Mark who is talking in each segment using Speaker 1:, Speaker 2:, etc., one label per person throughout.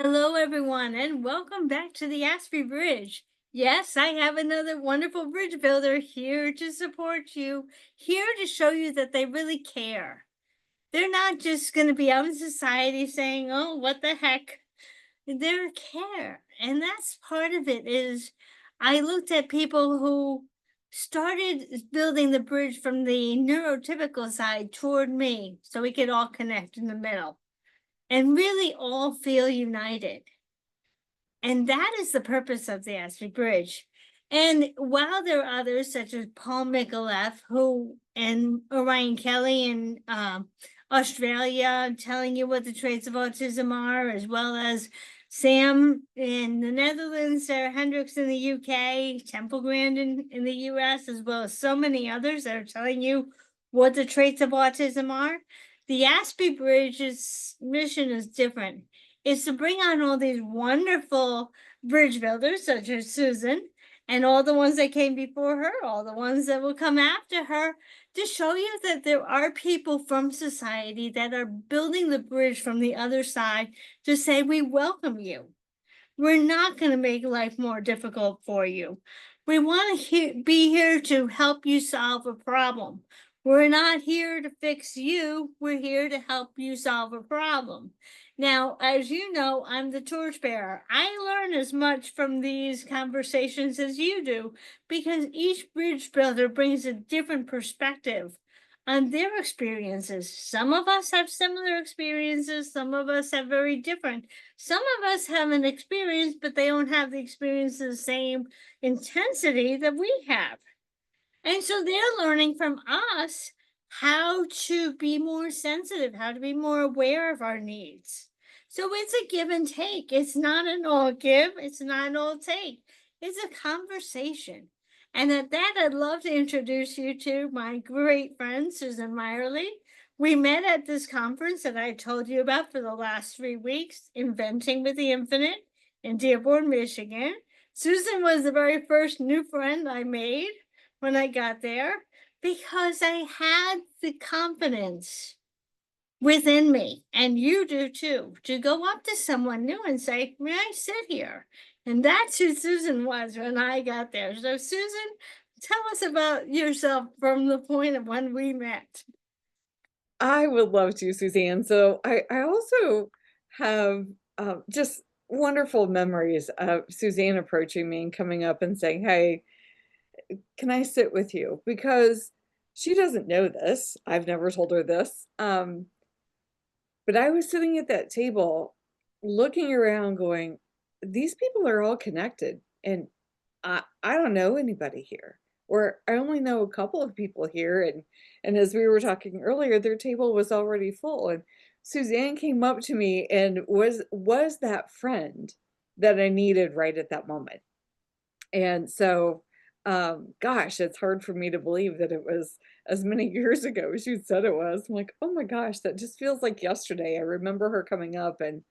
Speaker 1: Hello, everyone, and welcome back to the Aspie Bridge. Yes, I have another wonderful bridge builder here to support you, here to show you that they really care. They're not just going to be out in society saying, "Oh, what the heck." They care, and that's part of it. Is I looked at people who started building the bridge from the neurotypical side toward me, so we could all connect in the middle and really all feel united. And that is the purpose of the Aspen Bridge. And while there are others such as Paul Micallef, who and Orion Kelly in Australia, telling you what the traits of autism are, as well as Sam in the Netherlands, Sarah Hendricks in the UK, Temple Grandin in the US, as well as so many others that are telling you what the traits of autism are. The Aspie Bridge's mission is different. Is to bring on all these wonderful bridge builders, such as Susan, and all the ones that came before her, all the ones that will come after her, to show you that there are people from society that are building the bridge from the other side to say, we welcome you. We're not going to make life more difficult for you. We want to be here to help you solve a problem. We're not here to fix you. We're here to help you solve a problem. Now, as you know, I'm the torchbearer. I learn as much from these conversations as you do because each bridge builder brings a different perspective on their experiences. Some of us have similar experiences, some of us have very different. Some of us have an experience, but they don't have the experience the same intensity that we have. And so they're learning from us how to be more sensitive, how to be more aware of our needs. So it's a give and take. It's not an all give, it's not an all take. It's a conversation. And at that, I'd love to introduce you to my great friend, Susan Meyerly. We met at this conference that I told you about for the last 3 weeks, Inventing with the Infinite in Dearborn, Michigan. Susan was the very first new friend I made when I got there because I had the confidence within me, and you do too, to go up to someone new and say, "May I sit here?" And that's who Susan was when I got there. So, Susan, tell us about yourself from the point of when we met.
Speaker 2: I would love to, Suzanne. So I also have just wonderful memories of Suzanne approaching me and coming up and saying, "Hey, can I sit with you?" Because she doesn't know this. I've never told her this. But I was sitting at that table looking around going, these people are all connected. And I don't know anybody here. Or I only know a couple of people here. And as we were talking earlier, their table was already full. And Suzanne came up to me and was that friend that I needed right at that moment. And so, gosh, it's hard for me to believe that it was as many years ago as you said it was. I'm like, oh my gosh, that just feels like yesterday. I remember her coming up and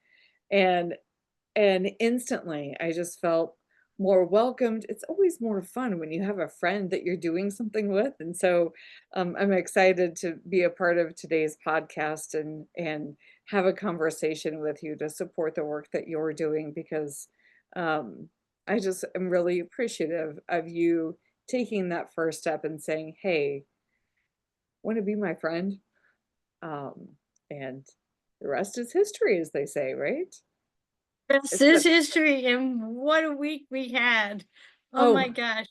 Speaker 2: and instantly I just felt more welcomed. It's always more fun when you have a friend that you're doing something with. And so I'm excited to be a part of today's podcast and have a conversation with you to support the work that you're doing because um, I just am really appreciative of you taking that first step and saying, "Hey, want to be my friend?" Um, and the rest is history, as they say, right?
Speaker 1: This
Speaker 2: It's
Speaker 1: is
Speaker 2: been,
Speaker 1: history, and what a week we had. Oh
Speaker 2: oh,
Speaker 1: my gosh.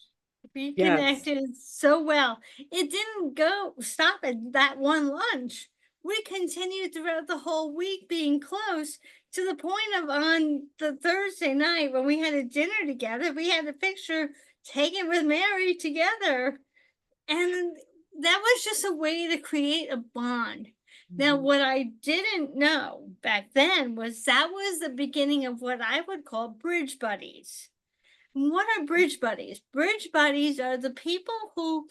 Speaker 1: We
Speaker 2: yes.
Speaker 1: connected so well. It didn't go stop at that one lunch. We continued throughout the whole week being close to the point of on the Thursday night when we had a dinner together, we had a picture taken with Mary together. And that was just a way to create a bond. Now,
Speaker 2: Mhm.
Speaker 1: what I didn't know back then was that was the beginning of what I would call bridge buddies. What are bridge buddies? Bridge buddies are the people who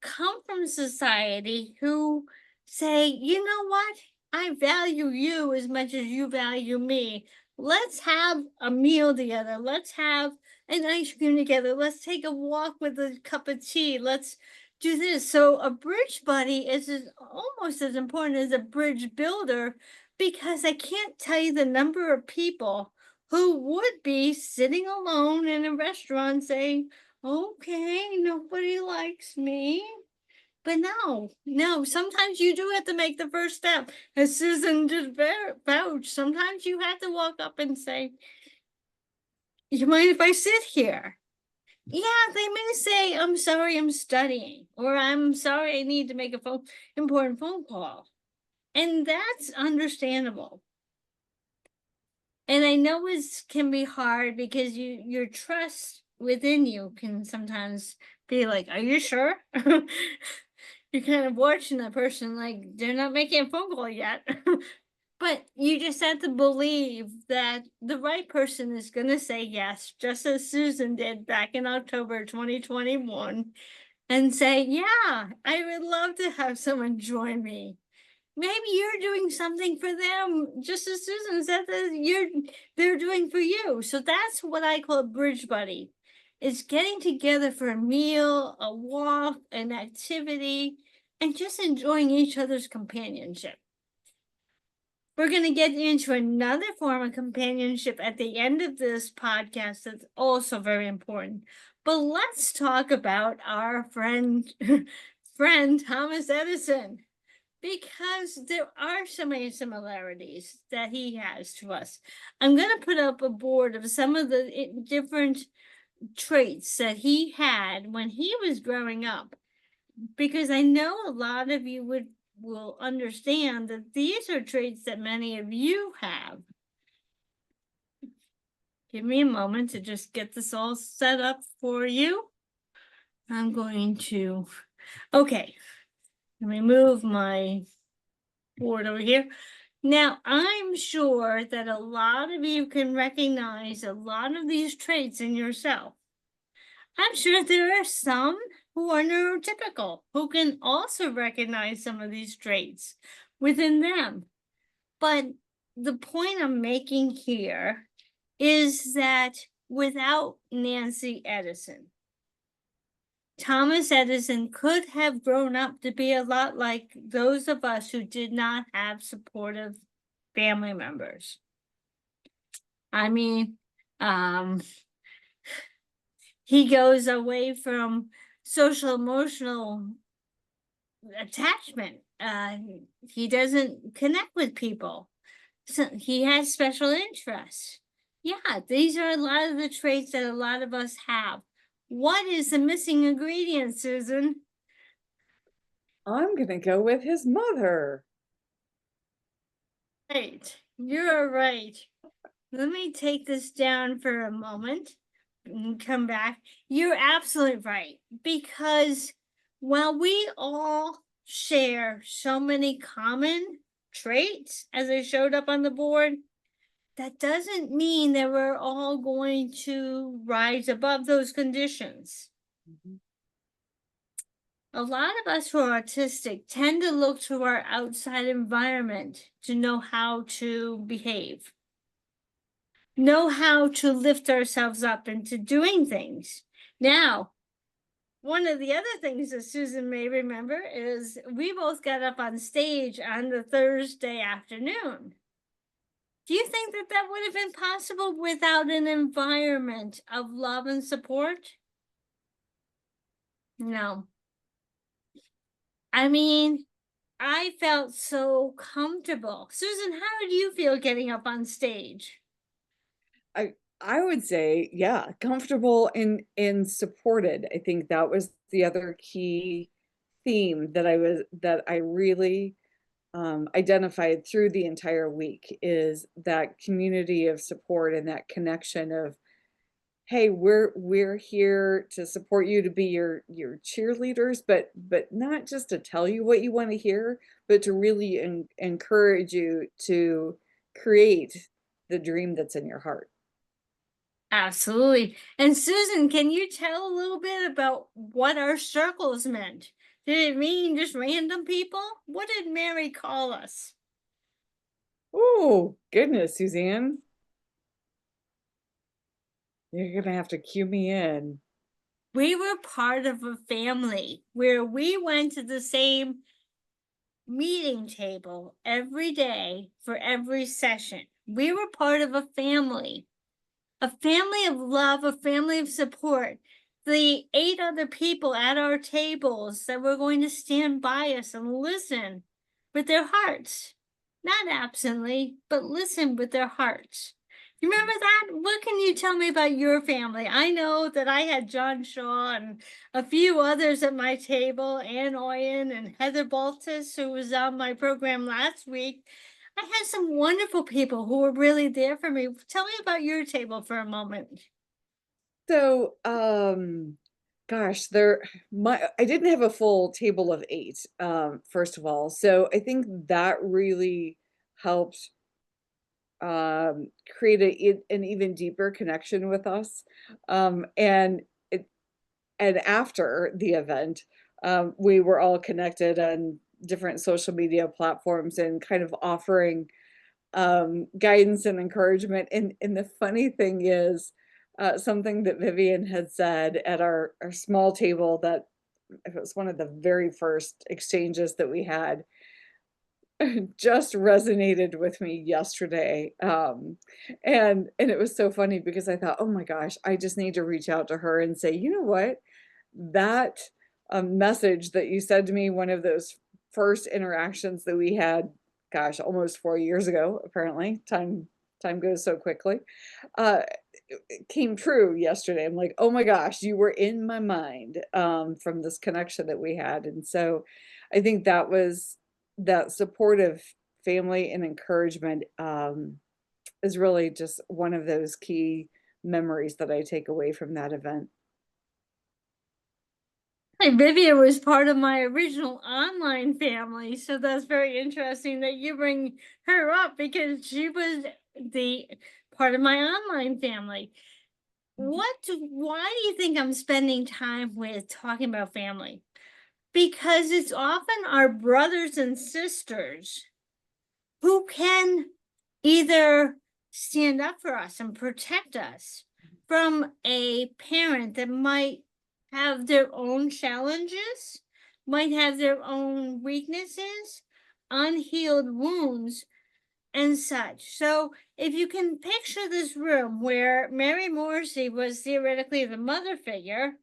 Speaker 1: come from society who say, you know what? I value you as much as you value me. Let's have a meal together. Let's have an ice cream together. Let's take a walk with a cup of tea. Let's do this. So, a bridge buddy is almost as important as a bridge builder because I can't tell you the number of people who would be sitting alone in a restaurant saying, okay, nobody likes me. But no, no, sometimes you do have to make the first step. As Susan just vouched, sometimes you have to walk up and say, you mind if I sit here? Yeah, they may say, I'm sorry, I'm studying, or I'm sorry, I need to make a important phone call. And that's understandable. And I know it can be hard because your trust within you can sometimes be like, are you sure? You're kind of watching that person like they're not making a phone call yet. But you just have to believe that the right person is going to say yes, just as Susan did back in October 2021, and say, yeah, I would love to have someone join me. Maybe you're doing something for them, just as Susan said that they're doing for you. So that's what I call a bridge buddy. It's getting together for a meal, a walk, an activity, and just enjoying each other's companionship. We're going to get into another form of companionship at the end of this podcast that's also very important. But let's talk about our friend Thomas Edison, because there are so many similarities that he has to us. I'm going to put up a board of some of the different traits that he had when he was growing up, because I know a lot of you will understand that these are traits that many of you have. Give me a moment to just get this all set up for you. I'm going to, okay, let me move my board over here. Now, I'm sure that a lot of you can recognize a lot of these traits in yourself. I'm sure there are some who are neurotypical who can also recognize some of these traits within them. But the point I'm making here is that without Nancy Edison, Thomas Edison could have grown up to be a lot like those of us who did not have supportive family members. I mean, he goes away from social emotional attachment. He doesn't connect with people. So he has special interests. Yeah, these are a lot of the traits that a lot of us have. What is the missing ingredient, Susan?
Speaker 2: I'm gonna go with his mother.
Speaker 1: Right, you're right. Let me take this down for a moment and come back. You're absolutely right, because while we all share so many common traits, as I showed up on the board, that doesn't mean that we're all going to rise above those conditions.
Speaker 2: Mhm.
Speaker 1: A lot of us who are autistic tend to look to our outside environment to know how to behave, know how to lift ourselves up into doing things. Now, one of the other things that Susan may remember is we both got up on stage on the Thursday afternoon. Do you think that that would have been possible without an environment of love and support? No. I mean, I felt so comfortable. Susan, how did you feel getting up on stage?
Speaker 2: I would say, yeah, comfortable and supported. I think that was the other key theme that I really identified through the entire week, is that community of support and that connection of, hey, we're here to support you, to be your cheerleaders, but not just to tell you what you want to hear, but to really encourage you to create the dream that's in your heart.
Speaker 1: Absolutely. And Susan, can you tell a little bit about what our circles meant? Did it mean just random people? What did Mary call us?
Speaker 2: Oh, goodness, Suzanne. You're gonna have to cue me in.
Speaker 1: We were part of a family where we went to the same meeting table every day for every session. We were part of a family. A family of love, a family of support. The 8 other people at our tables that were going to stand by us and listen with their hearts, not absently, but listen with their hearts. You remember that? What can you tell me about your family? I know that I had John Shaw and a few others at my table, Ann Oyen and Heather Baltus, who was on my program last week. I had some wonderful people who were really there for me. Tell me about your table for a moment.
Speaker 2: So, gosh, I didn't have a full table of 8, first of all, so I think that really helped, create an even deeper connection with us, and it and after the event, we were all connected on different social media platforms and kind of offering guidance and encouragement. And the funny thing is, something that Vivian had said at our small table that it was one of the very first exchanges that we had just resonated with me yesterday. And it was so funny because I thought, oh my gosh, I just need to reach out to her and say, you know what? That message that you said to me, one of those first interactions that we had, gosh, almost 4 years ago, apparently. Time goes so quickly. Uh, it came true yesterday. I'm like, oh my gosh, you were in my mind from this connection that we had. And so I think that supportive family and encouragement is really just one of those key memories that I take away from that event.
Speaker 1: Hey, Vivian was part of my original online family, so that's very interesting that you bring her up because she was the part of my online family. Why do you think I'm spending time with talking about family? Because it's often our brothers and sisters who can either stand up for us and protect us from a parent that might have their own challenges, might have their own weaknesses, unhealed wounds, and such. So, if you can picture this room where Mary Morrissey was theoretically the mother figure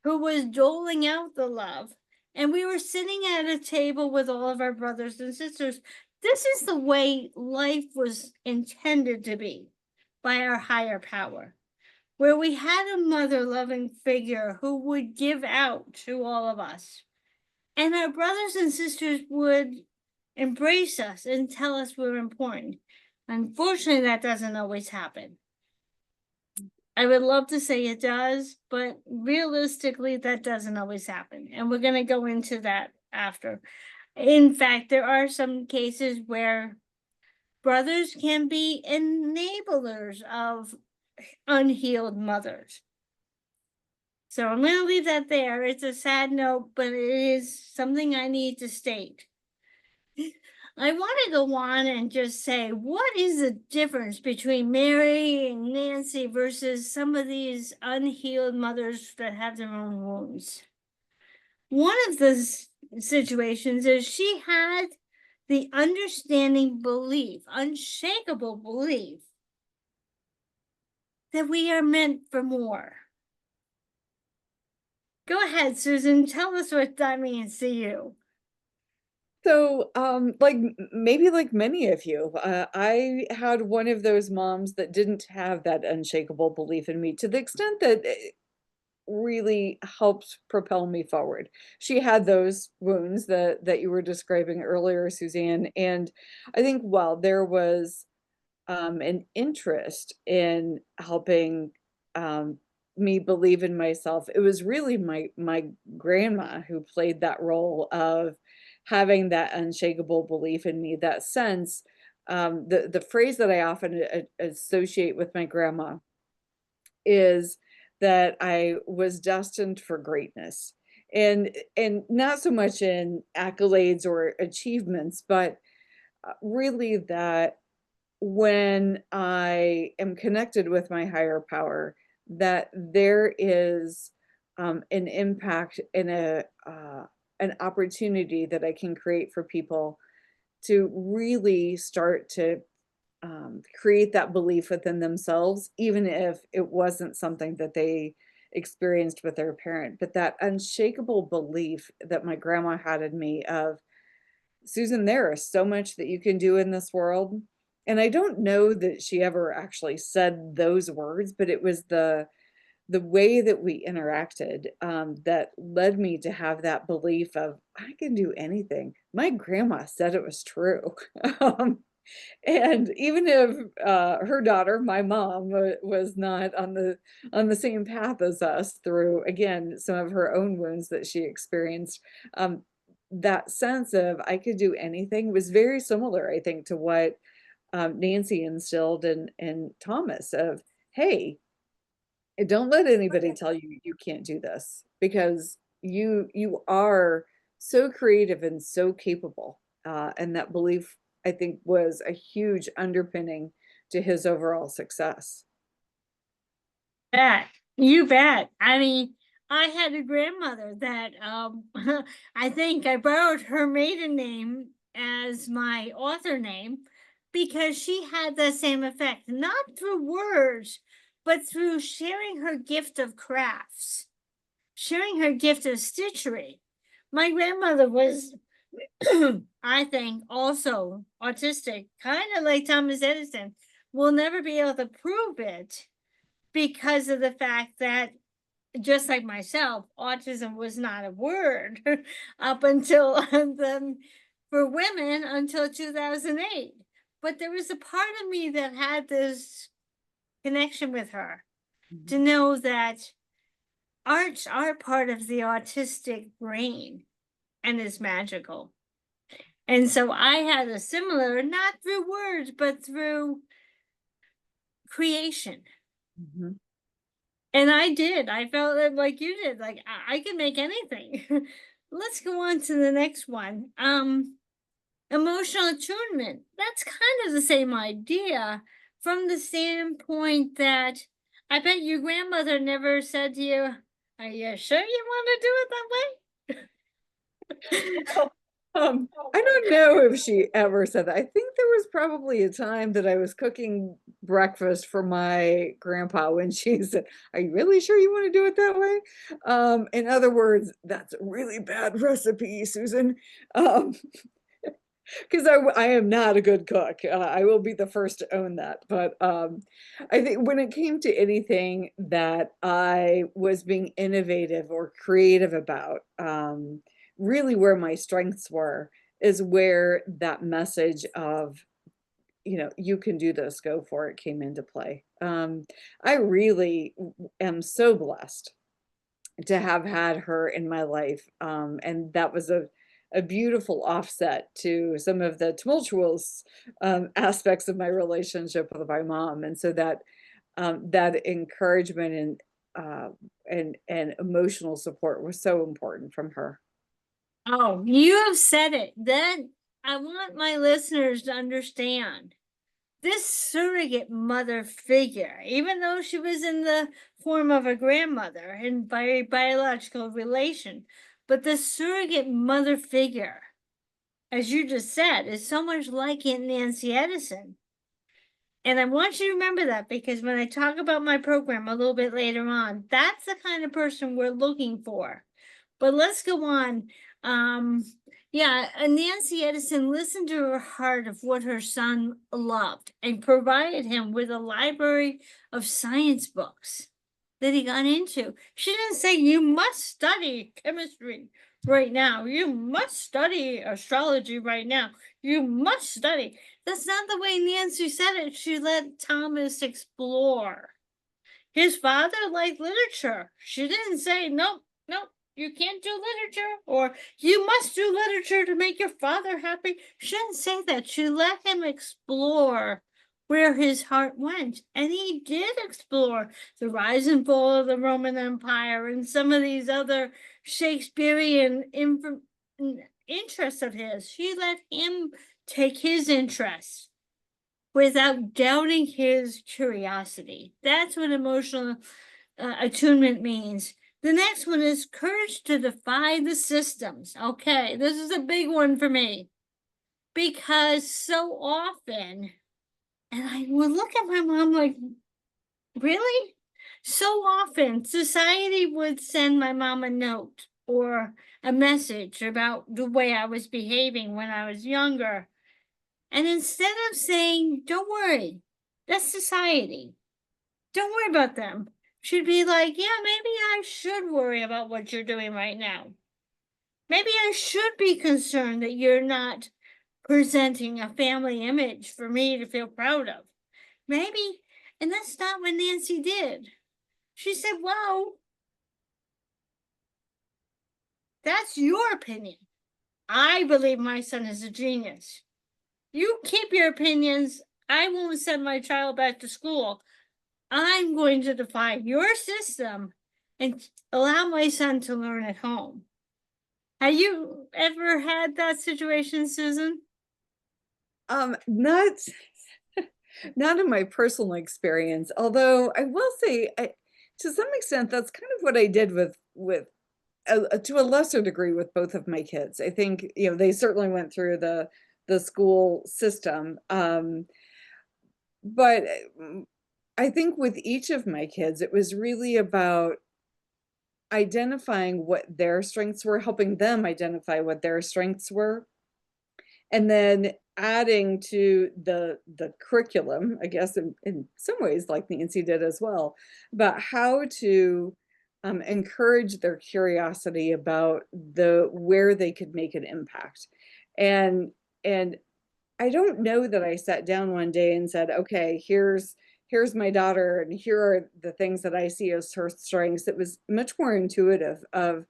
Speaker 1: who was doling out the love, and we were sitting at a table with all of our brothers and sisters, this is the way life was intended to be by our higher power, where we had a mother loving figure who would give out to all of us. And our brothers and sisters would embrace us and tell us we're important. Unfortunately, that doesn't always happen. I would love to say it does, but realistically, that doesn't always happen. And we're going to go into that after. In fact, there are some cases where brothers can be enablers of unhealed mothers. So I'm going to leave that there. It's a sad note, but it is something I need to state. I want to go on and just say, what is the difference between Mary and Nancy versus some of these unhealed mothers that have their own wounds? One of the situations is she had the understanding belief, unshakable belief, that we are meant for more. Go ahead, Susan, tell us what that means to you.
Speaker 2: So, maybe like many of you, I had one of those moms that didn't have that unshakable belief in me to the extent that it really helped propel me forward. She had those wounds that you were describing earlier, Suzanne, and I think while there was an interest in helping um, me believe in myself, it was really my grandma who played that role of having that unshakable belief in me, that sense. The phrase that I often associate with my grandma is that I was destined for greatness. And not so much in accolades or achievements, but really that when I am connected with my higher power, that there is an impact and an opportunity that I can create for people to really start to create that belief within themselves, even if it wasn't something that they experienced with their parent. But that unshakable belief that my grandma had in me of, Susan, there is so much that you can do in this world. And I don't know that she ever actually said those words, but it was the way that we interacted, that led me to have that belief of I can do anything. My grandma said it was true. Um, and even if, her daughter, my mom, was not on the same path as us through, again, some of her own wounds that she experienced, that sense of I could do anything was very similar, I think, to what, Nancy instilled in Thomas of, "Hey, don't let anybody tell you you can't do this because you are so creative and so capable." And that belief, I think, was a huge underpinning to his overall success.
Speaker 1: Bet. You bet. I mean, I had a grandmother that I think I borrowed her maiden name as my author name because she had the same effect, not through words, but through sharing her gift of crafts, sharing her gift of stitchery. My grandmother was, I think, also autistic, kind of like Thomas Edison. We'll never be able to prove it because of the fact that, just like myself, autism was not a word up until then for women until 2008. But there was a part of me that had this connection with her to
Speaker 2: Mhm,
Speaker 1: know that arts are part of the autistic brain and is magical. And so I had a similar, not through words, but through creation.
Speaker 2: mhm,
Speaker 1: And I did. I felt it like you did. Like I can make anything. Let's go on to the next one. Emotional attunement. That's kind of the same idea from the standpoint that I bet your grandmother never said to you, "Are you sure you want to do it that way?"
Speaker 2: well, I don't know if she ever said that. I think there was probably a time that I was cooking breakfast for my grandpa when she said, "Are you really sure you wanna do it that way?" In other words, "That's a really bad recipe, Susan." Um 'Cause I am not a good cook, I will be the first to own that, but, I think when it came to anything that I was being innovative or creative about, really where my strengths were is where that message of, "You can do this, go for it," came into play. I really am so blessed to have had her in my life, and that was a beautiful offset to some of the tumultuous, aspects of my relationship with my mom, and so that encouragement uh, and emotional support was so important from her.
Speaker 1: Oh, you have said it. Then I want my listeners to understand this surrogate mother figure, even though she was in the form of a grandmother in biological relation, but the surrogate mother figure, as you just said, is so much like Aunt Nancy Edison. And I want you to remember that because when I talk about my program a little bit later on, that's the kind of person we're looking for. But let's go on. Um, yeah, Nancy Edison listened to her heart of what her son loved and provided him with a library of science books that he got into. She didn't say, "You must study chemistry right now. You must study astrology right now. You must study." That's not the way Nancy said it. She let Thomas explore. His father liked literature. She didn't say, "Nope, nope, you can't do literature," or "You must do literature to make your father happy." She didn't say that. She let him explore where his heart went. And he did explore the rise and fall of the Roman Empire and some of these other Shakespearean interests of his. She let him take his interests without doubting his curiosity. That's what emotional attunement means. The next one is courage to defy the systems. Okay, this is a big one for me because so often And I would look at my mom like, really? So often, society would send my mom a note or a message about the way I was behaving when I was younger. And instead of saying, don't worry, that's society, don't worry about them, she'd be like, yeah, maybe I should worry about what you're doing right now. Maybe I should be concerned that you're not presenting a family image for me to feel proud of. Maybe, and that's not what Nancy did. She said, well, that's your opinion. I believe my son is a genius. You keep your opinions. I won't send my child back to school. I'm going to defy your system and allow my son to learn at home. Have you ever had that situation, Susan?
Speaker 2: Not not in my personal experience, although I will say, to some extent, that's kind of what I did with to a lesser degree with both of my kids. I think, they certainly went through the school system, but I think with each of my kids, it was really about identifying what their strengths were, helping them identify what their strengths were, and then adding to the curriculum, I guess in some ways like Nancy did as well, about how to encourage their curiosity about the where they could make an impact. And I don't know that I sat down one day and said, okay, here's my daughter and here are the things that I see as her strengths. It was much more intuitive of,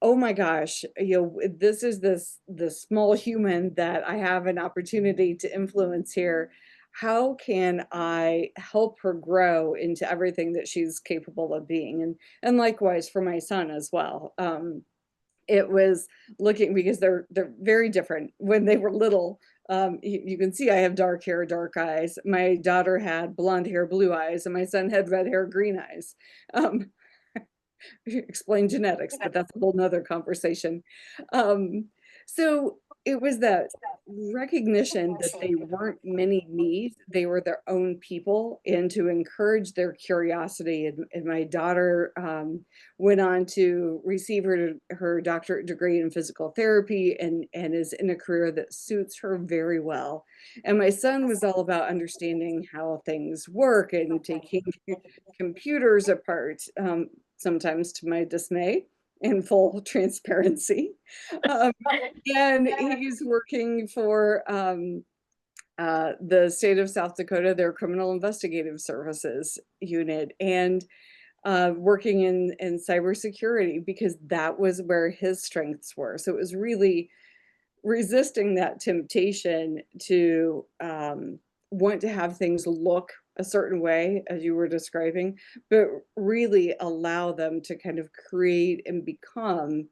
Speaker 2: oh my gosh, this is this small human that I have an opportunity to influence here. How can I help her grow into everything that she's capable of being? And likewise for my son as well. It was looking because they're very different. When they were little, you can see I have dark hair, dark eyes. My daughter had blonde hair, blue eyes, and my son had red hair, green eyes. Um, explain genetics, but that's a whole nother conversation. Um, so it was that recognition that they weren't mini me's, they were their own people, and to encourage their curiosity. And my daughter went on to receive her doctorate degree in physical therapy and is in a career that suits her very well. And my son was all about understanding how things work and taking computers apart. Sometimes to my dismay, in full transparency. Um, and he's working for the state of South Dakota, their criminal investigative services unit, and working in cybersecurity because that was where his strengths were. So it was really resisting that temptation to want to have things look a certain way, as you were describing, but really allow them to kind of create and become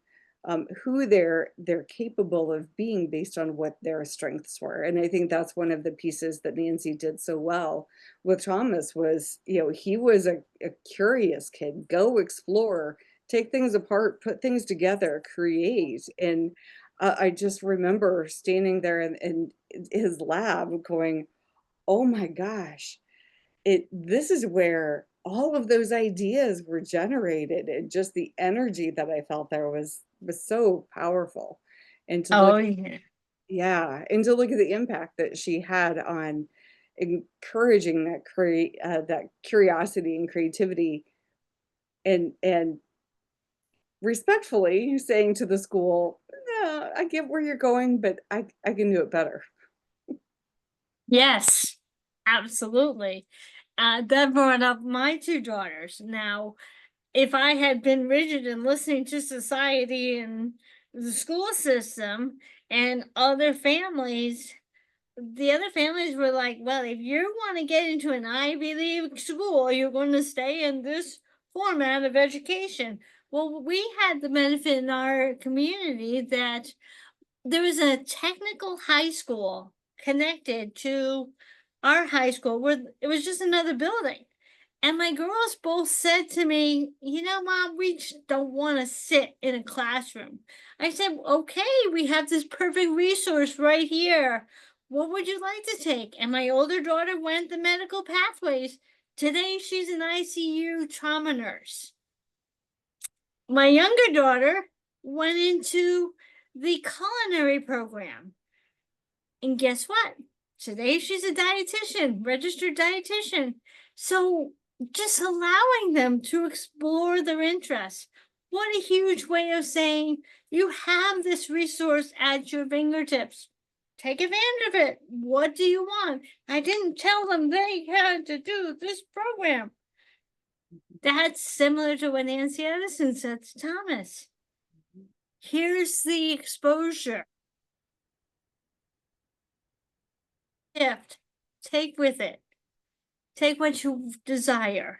Speaker 2: who they're capable of being based on what their strengths were. And I think that's one of the pieces that Nancy did so well with Thomas was, he was a curious kid. Go explore, take things apart, put things together, create. And I just remember standing there in his lab going, "Oh my gosh, this is where all of those ideas were generated," and just the energy that I felt there was so powerful. And to
Speaker 1: Oh,
Speaker 2: look
Speaker 1: yeah.
Speaker 2: yeah, and to look at the impact that she had on encouraging that curiosity and creativity and respectfully saying to the school, "No, I get where you're going, but I can do it better."
Speaker 1: Yes, absolutely. That brought up my two daughters. Now, if I had been rigid and listening to society and the school system and other families, the other families were like, well, if you want to get into an Ivy League school, you're going to stay in this format of education. Well, we had the benefit in our community that there was a technical high school connected to our high school where it was just another building. And my girls both said to me, Mom, we just don't want to sit in a classroom. I said, okay, we have this perfect resource right here. What would you like to take? And my older daughter went the medical pathways. Today, she's an ICU trauma nurse. My younger daughter went into the culinary program. And guess what? Today she's a dietitian, registered dietitian. So just allowing them to explore their interests. What a huge way of saying you have this resource at your fingertips. Take advantage of it. What do you want? I didn't tell them they had to do this program. That's similar to what Nancy Edison said to Thomas. Here's the exposure. Gift. Take with it. Take what you desire.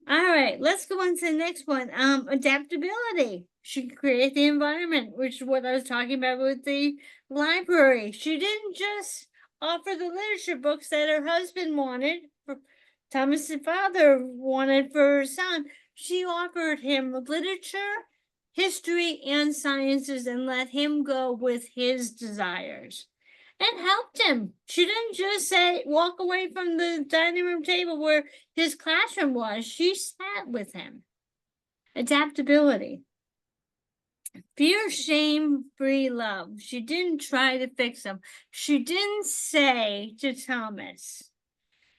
Speaker 1: All right, let's go on to the next one. Adaptability. She create the environment, which is what I was talking about with the library. She didn't just offer the literature books that her husband wanted, for Thomas's father wanted for her son. She offered him literature, history, and sciences, and let him go with his desires and helped him. She didn't just say walk away from the dining room table where his classroom was. She sat with him. Adaptability. Fear, shame, free love. She didn't try to fix him. She didn't say to Thomas,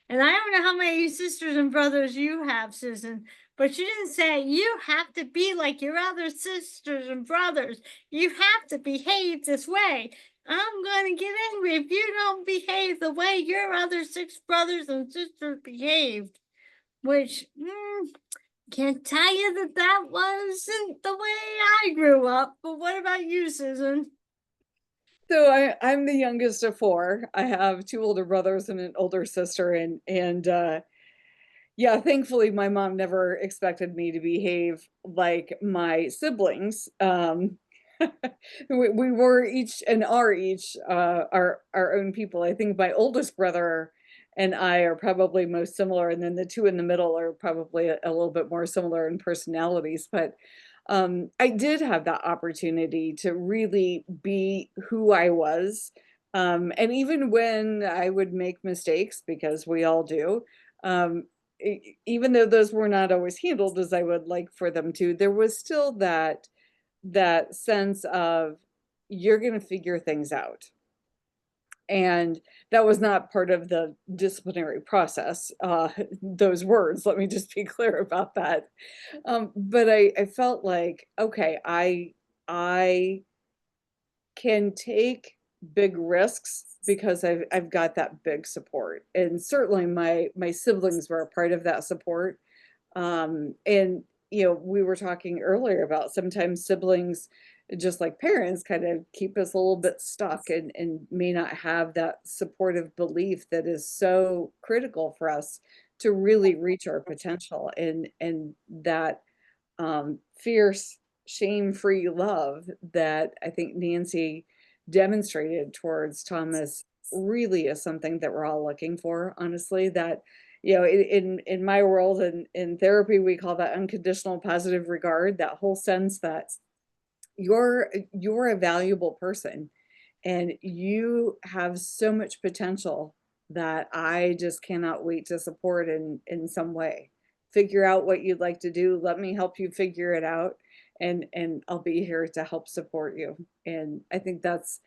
Speaker 1: and I don't know how many sisters and brothers you have, Susan, but she didn't say, you have to be like your other sisters and brothers. You have to behave this way. I'm going to get angry if you don't behave the way your other 6 brothers and sisters behaved. Which, can't tell you that that wasn't the way I grew up. But what about you, Susan?
Speaker 2: So I'm the youngest of four. I have two older brothers and an older sister, and yeah, thankfully my mom never expected me to behave like my siblings. We were each and are each our own people. I think my oldest brother and I are probably most similar, and then the two in the middle are probably a little bit more similar in personalities. But I did have that opportunity to really be who I was. And even when I would make mistakes, because we all do, um, even though those were not always handled as I would like for them to, there was still that sense of you're going to figure things out. And that was not part of the disciplinary process. Those words, let me just be clear about that. But I felt like, okay, I can take big risks because I've got that big support. And certainly my siblings were a part of that support. And we were talking earlier about sometimes siblings, just like parents, kind of keep us a little bit stuck and may not have that supportive belief that is so critical for us to really reach our potential, and that fierce, shame-free love that I think Nancy demonstrated towards Thomas really is something that we're all looking for, honestly. That, in my world and in therapy, we call that unconditional positive regard, that whole sense that you're a valuable person and you have so much potential that I just cannot wait to support in some way. Figure out what you'd like to do. Let me help you figure it out, and I'll be here to help support you. And I think that's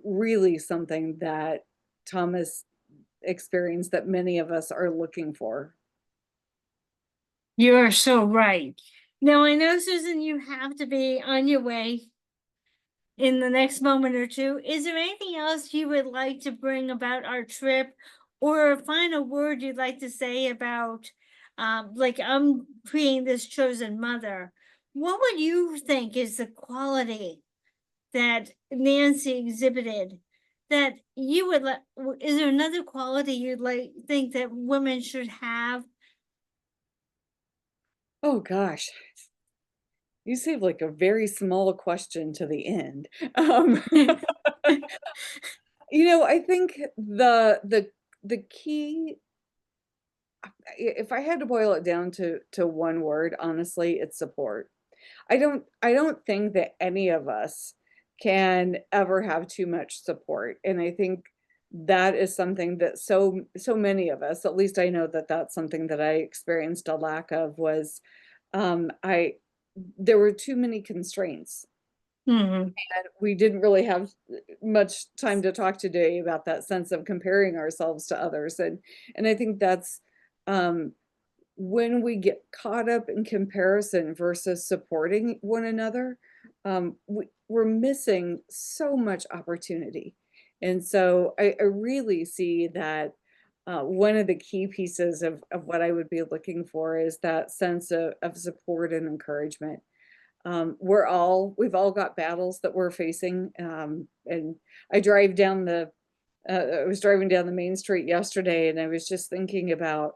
Speaker 2: really something that Thomas experienced that many of us are looking for.
Speaker 1: You're so right. Now, I know, Susan, you have to be on your way in the next moment or two. Is there anything else you would like to bring about our trip, or a final word you'd like to say about, like, I'm creating this chosen mother? What would you think is the quality that Nancy exhibited that you would like? Is there another quality you'd like think that women should have?
Speaker 2: Oh gosh, you saved like a very small question to the end. Um, I think the key, if I had to boil it down to one word, honestly, it's support. I don't think that any of us can ever have too much support, and I think that is something that so many of us, at least I know that that's something that I experienced a lack of was, I there were too many constraints,
Speaker 1: Mhm.
Speaker 2: and we didn't really have much time to talk today about that sense of comparing ourselves to others, and I think that's, um, when we get caught up in comparison versus supporting one another, we're missing so much opportunity. And so I really see that one of the key pieces of what I would be looking for is that sense of support and encouragement. We've all got battles that we're facing. And I drive down I was driving down the main street yesterday and I was just thinking about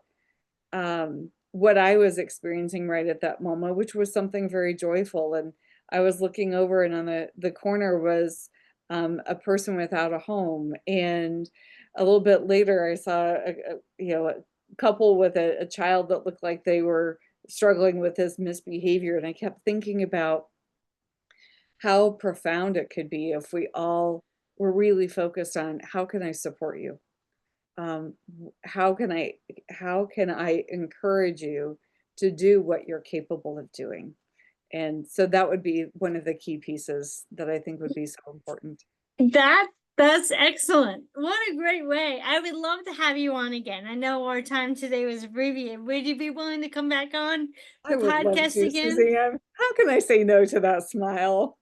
Speaker 2: what I was experiencing right at that moment, which was something very joyful. And I was looking over, and on the corner was a person without a home. And a little bit later, I saw a couple with a child that looked like they were struggling with his misbehavior. And I kept thinking about how profound it could be if we all were really focused on how can I support you? How can I encourage you to do what you're capable of doing? And so that would be one of the key pieces that I think would be so important.
Speaker 1: That that's excellent. What a great way. I would love to have you on again. I know our time today was abbreviated. Would you be willing to come back on
Speaker 2: I
Speaker 1: the
Speaker 2: would love
Speaker 1: podcast
Speaker 2: to,
Speaker 1: again?
Speaker 2: Suzanne. How can I say no to that smile?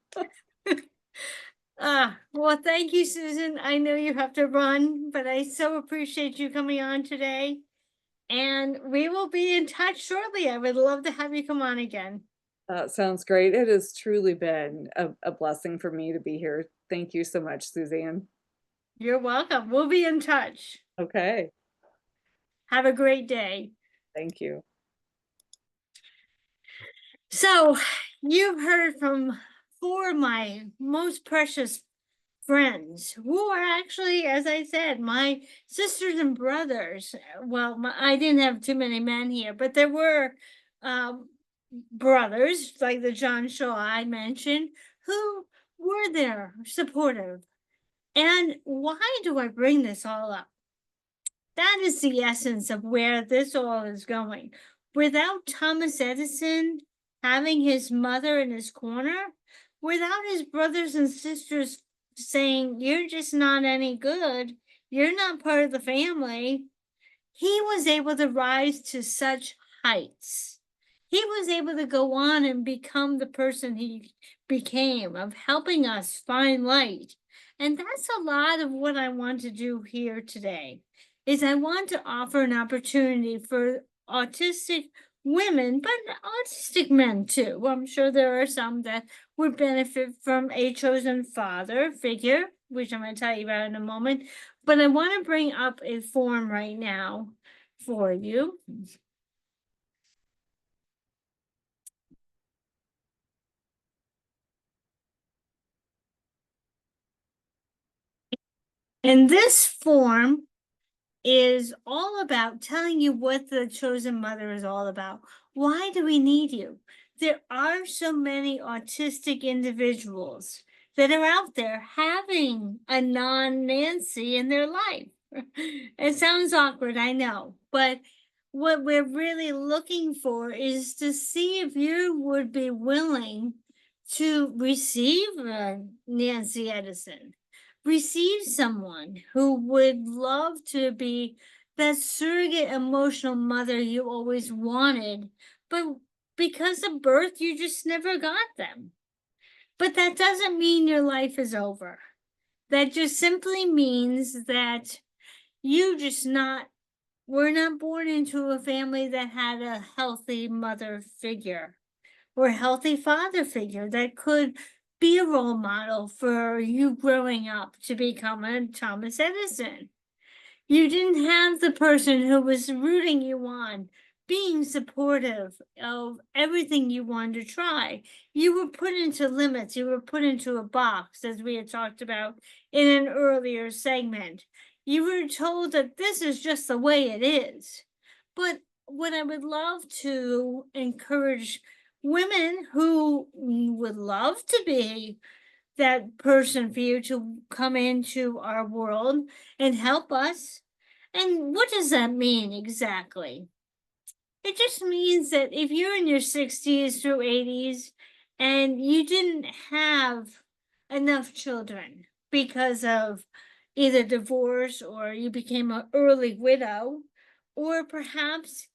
Speaker 1: Well, thank you, Susan. I know you have to run, but I so appreciate you coming on today. And we will be in touch shortly. I would love to have you come on again.
Speaker 2: That sounds great. It has truly been a blessing for me to be here. Thank you so much, Suzanne.
Speaker 1: You're welcome. We'll be in touch.
Speaker 2: Okay.
Speaker 1: Have a great day.
Speaker 2: Thank you.
Speaker 1: So, you've heard from four of my most precious friends who are actually, as I said, my sisters and brothers. Well, I didn't have too many men here, but there were um, brothers like the John Shaw I mentioned who were there supportive. And why do I bring this all up? That is the essence of where this all is going. Without Thomas Edison having his mother in his corner, without his brothers and sisters saying, "You're just not any good, you're not part of the family," he was able to rise to such heights. He was able to go on and become the person he became, of helping us find light. And that's a lot of what I want to do here today. Is I want to offer an opportunity for autistic women, but autistic men too. I'm sure there are some that would benefit from a chosen father figure, which I'm going to tell you about in a moment. But I want to bring up a form right now for you. And this form is all about telling you what the chosen mother is all about. Why do we need you? There are so many autistic individuals that are out there having a non Nancy in their life. It sounds awkward, I know, but what we're really looking for is to see if you would be willing to receive Nancy Edison, receive someone who would love to be that surrogate emotional mother you always wanted, but because of birth, you just never got them. But that doesn't mean your life is over. That just simply means that you just not were not born into a family that had a healthy mother figure or a healthy father figure that could be a role model for you growing up to become a Thomas Edison. You didn't have the person who was rooting you on, being supportive of everything you wanted to try. You were put into limits, you were put into a box, as we had talked about in an earlier segment. You were told that this is just the way it is. But what I would love to encourage women who would love to be that person for you to come into our world and help us. And what does that mean exactly? It just means that if you're in your 60s through 80s and you didn't have enough children because of either divorce or you became an early widow, or perhaps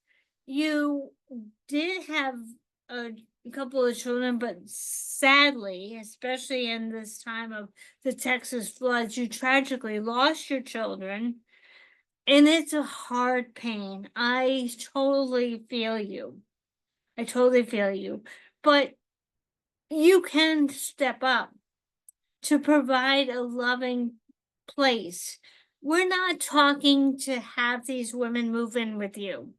Speaker 1: you did have a couple of children, but sadly, especially in this time of the Texas floods, you tragically lost your children, and it's a hard pain. I totally feel you. I totally feel you. But you can step up to provide a loving place. We're not talking to have these women move in with you.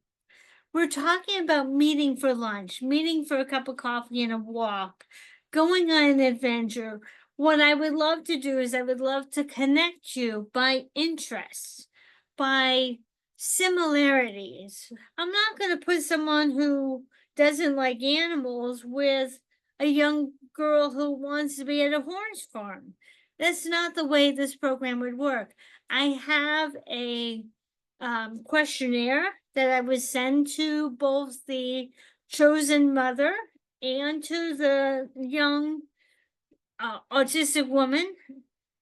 Speaker 1: We're talking about meeting for lunch, meeting for a cup of coffee and a walk, going on an adventure. What I would love to do is I would love to connect you by interests, by similarities. I'm not going to put someone who doesn't like animals with a young girl who wants to be at a horse farm. That's not the way this program would work. I have a questionnaire that I would send to both the chosen mother and to the young autistic woman.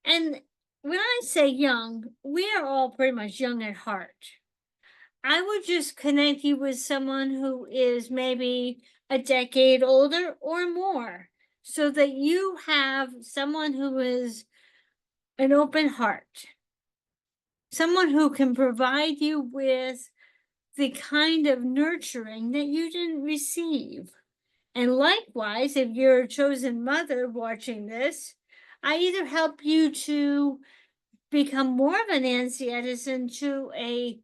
Speaker 1: And when I say young, we are all pretty much young at heart. I would just connect you with someone who is maybe a decade older or more so that you have someone who is an open heart, someone who can provide you with the kind of nurturing that you didn't receive. And likewise, if you're a chosen mother watching this, I either help you to become more of a Nancy Edison to a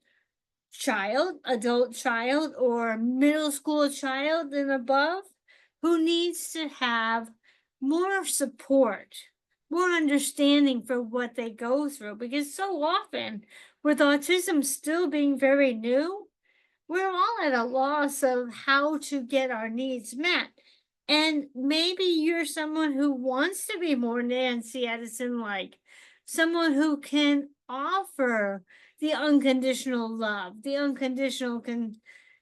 Speaker 1: child, adult child, or middle school child and above who needs to have more support, more understanding for what they go through. Because so often, with autism still being very new, we're all at a loss of how to get our needs met. And maybe you're someone who wants to be more Nancy Edison like, someone who can offer the unconditional love, the unconditional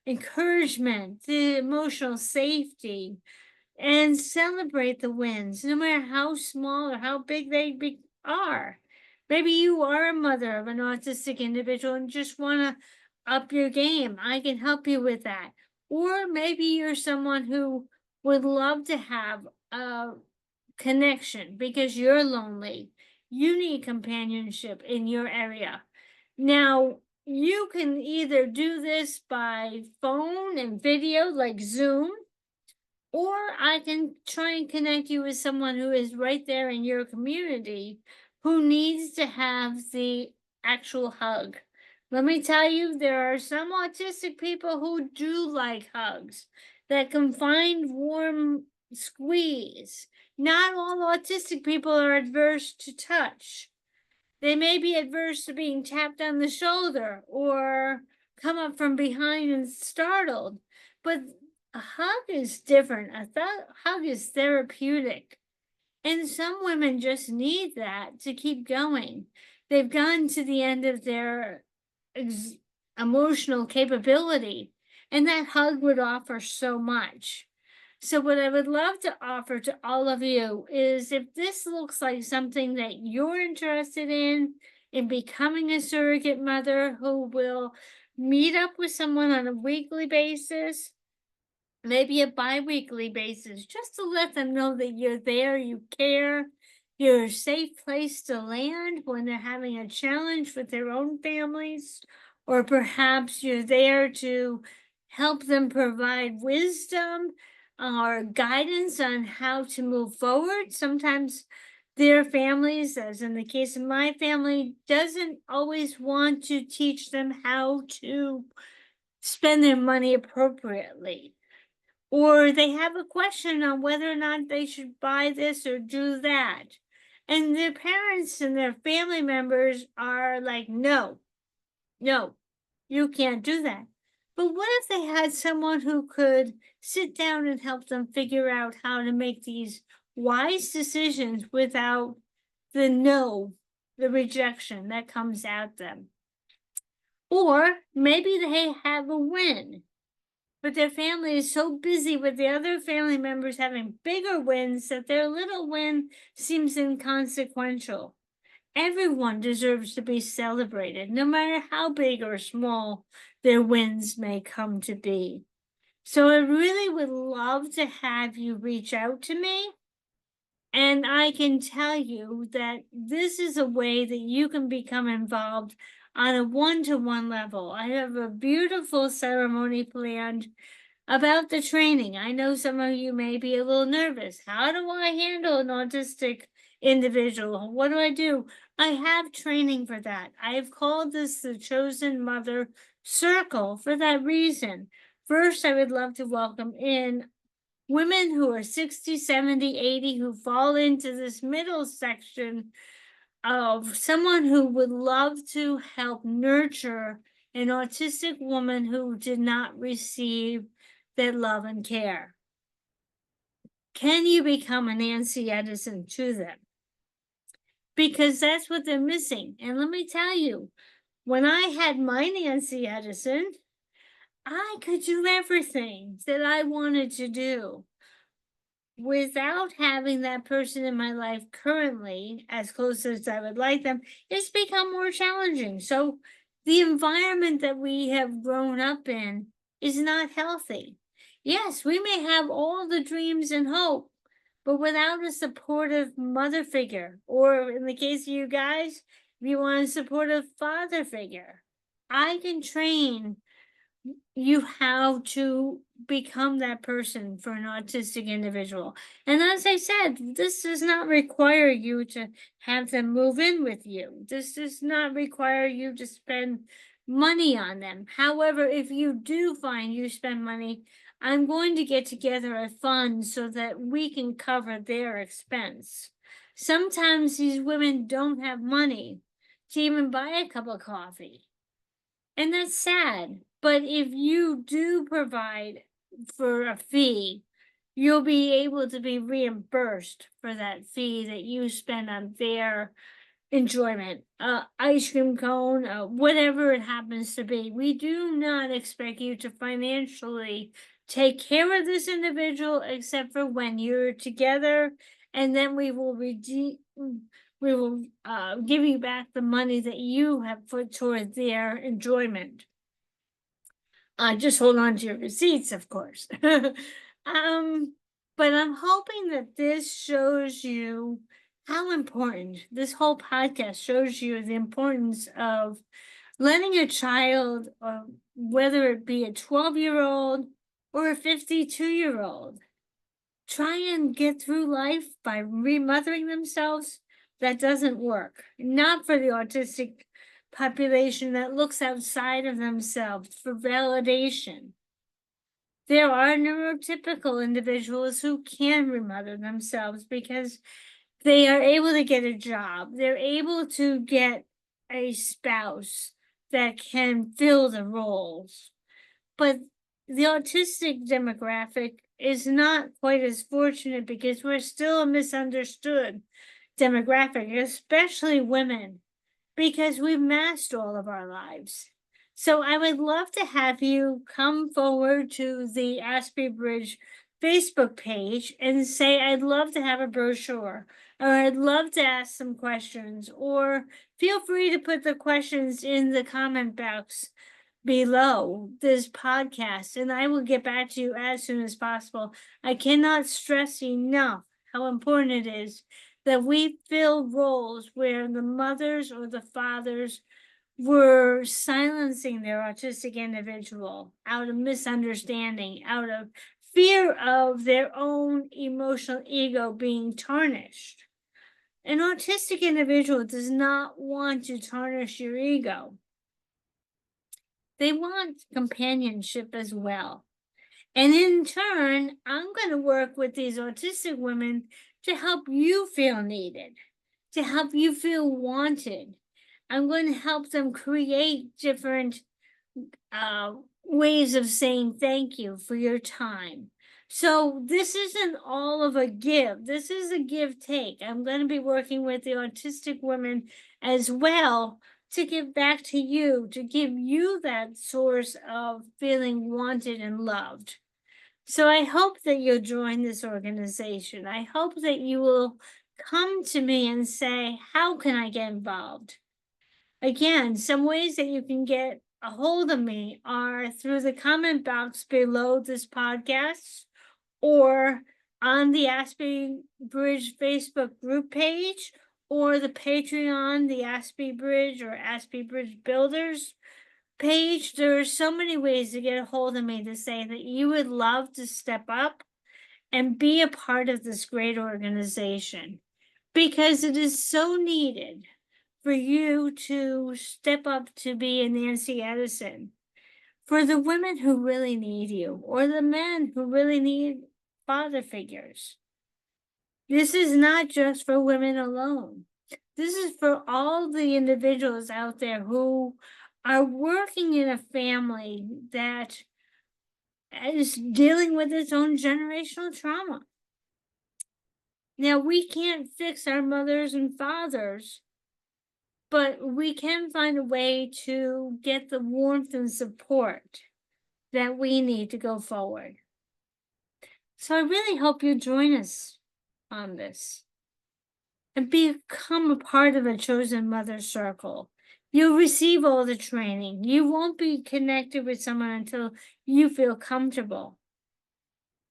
Speaker 1: encouragement, the emotional safety, and celebrate the wins, no matter how small or how big are. Maybe you are a mother of an autistic individual and just want to up your game. I can help you with that. Or maybe you're someone who would love to have a connection because you're lonely. You need companionship in your area. Now, you can either do this by phone and video like Zoom, or I can try and connect you with someone who is right there in your community who needs to have the actual hug. Let me tell you, there are some autistic people who do like hugs, that can find warm squeeze. Not all autistic people are adverse to touch. They may be adverse to being tapped on the shoulder or come up from behind and startled, but a hug is different. Hug is therapeutic. And some women just need that to keep going. They've gotten to the end of their ex- emotional capability, and that hug would offer so much. So, what I would love to offer to all of you is if this looks like something that you're interested in becoming a surrogate mother who will meet up with someone on a weekly basis, maybe a bi-weekly basis, just to let them know that you're there, you care, you're a safe place to land when they're having a challenge with their own families, or perhaps you're there to help them provide wisdom or guidance on how to move forward. Sometimes their families, as in the case of my family, doesn't always want to teach them how to spend their money appropriately, or they have a question on whether or not they should buy this or do that. And their parents and their family members are like, no, no, you can't do that. But what if they had someone who could sit down and help them figure out how to make these wise decisions without the no, the rejection that comes at them. Or maybe they have a win, but their family is so busy with the other family members having bigger wins that their little win seems inconsequential. Everyone deserves to be celebrated, no matter how big or small their wins may come to be. So I really would love to have you reach out to me. And I can tell you that this is a way that you can become involved on a one-to-one level. I have a beautiful ceremony planned about the training. I know some of you may be a little nervous. How do I handle an autistic individual? What do I do? I have training for that. I have called this the Chosen Mother Circle for that reason. First, I would love to welcome in women who are 60, 70, 80, who fall into this middle section of someone who would love to help nurture an autistic woman who did not receive that love and care. Can you become a Nancy Edison to them? Because that's what they're missing. And let me tell you, when I had my Nancy Edison, I could do everything that I wanted to do. Without having that person in my life currently, as close as I would like them, it's become more challenging. So the environment that we have grown up in is not healthy. Yes, we may have all the dreams and hope, but without a supportive mother figure, or in the case of you guys, if you want a supportive father figure, I can train you how to become that person for an autistic individual. And as I said, this does not require you to have them move in with you. This does not require you to spend money on them. However, if you do find you spend money, I'm going to get together a fund so that we can cover their expense. Sometimes these women don't have money to even buy a cup of coffee. And that's sad. But if you do provide for a fee, you'll be able to be reimbursed for that fee that you spend on their enjoyment. Ice cream cone, whatever it happens to be. We do not expect you to financially take care of this individual except for when you're together, and then we will give you back the money that you have put toward their enjoyment. Just hold on to your receipts, of course. But I'm hoping that this shows you how important this whole podcast shows you the importance of letting a child, whether it be a 12-year-old or a 52-year-old, try and get through life by remothering themselves. That doesn't work. Not for the autistic population that looks outside of themselves for validation. There are neurotypical individuals who can remother themselves because they are able to get a job. They're able to get a spouse that can fill the roles. But the autistic demographic is not quite as fortunate because we're still a misunderstood demographic, especially women, because we've masked all of our lives. So I would love to have you come forward to the Asprey Bridge Facebook page and say, I'd love to have a brochure, or I'd love to ask some questions, or feel free to put the questions in the comment box below this podcast, and I will get back to you as soon as possible. I cannot stress enough how important it is that we fill roles where the mothers or the fathers were silencing their autistic individual out of misunderstanding, out of fear of their own emotional ego being tarnished. An autistic individual does not want to tarnish your ego. They want companionship as well. And in turn, I'm going to work with these autistic women to help you feel needed, to help you feel wanted. I'm going to help them create different ways of saying thank you for your time. So this isn't all of a give. This is a give take. I'm going to be working with the autistic women as well to give back to you, to give you that source of feeling wanted and loved. So I hope that you'll join this organization. I hope that you will come to me and say, how can I get involved? Again, some ways that you can get a hold of me are through the comment box below this podcast or on the Aspie Bridge Facebook group page or the Patreon, the Aspie Bridge or Aspie Bridge Builders page. There are so many ways to get a hold of me to say that you would love to step up and be a part of this great organization because it is so needed for you to step up to be a Nancy Edison, for the women who really need you, or the men who really need father figures. This is not just for women alone. This is for all the individuals out there who are working in a family that is dealing with its own generational trauma. Now, we can't fix our mothers and fathers, but we can find a way to get the warmth and support that we need to go forward. So I really hope you join us on this and become a part of a chosen mother circle. You'll receive all the training. You won't be connected with someone until you feel comfortable.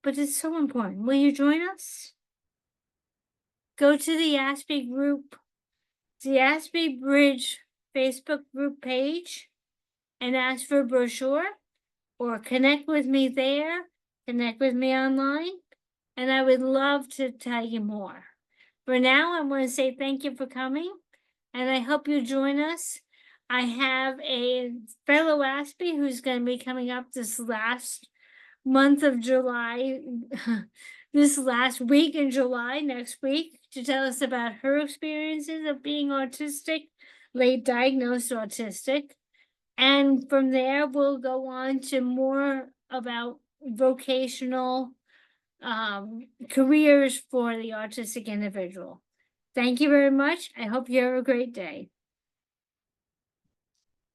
Speaker 1: But it's so important. Will you join us? Go to the Aspie group, the Aspie Bridge Facebook group page, and ask for a brochure or connect with me there, connect with me online, and I would love to tell you more. For now, I want to say thank you for coming, and I hope you join us. I have a fellow Aspie who's going to be coming up this last month of July, this last week in July, next week, to tell us about her experiences of being autistic, late diagnosed autistic. And from there, we'll go on to more about vocational careers for the autistic individual. Thank you very much. I hope you have a great day.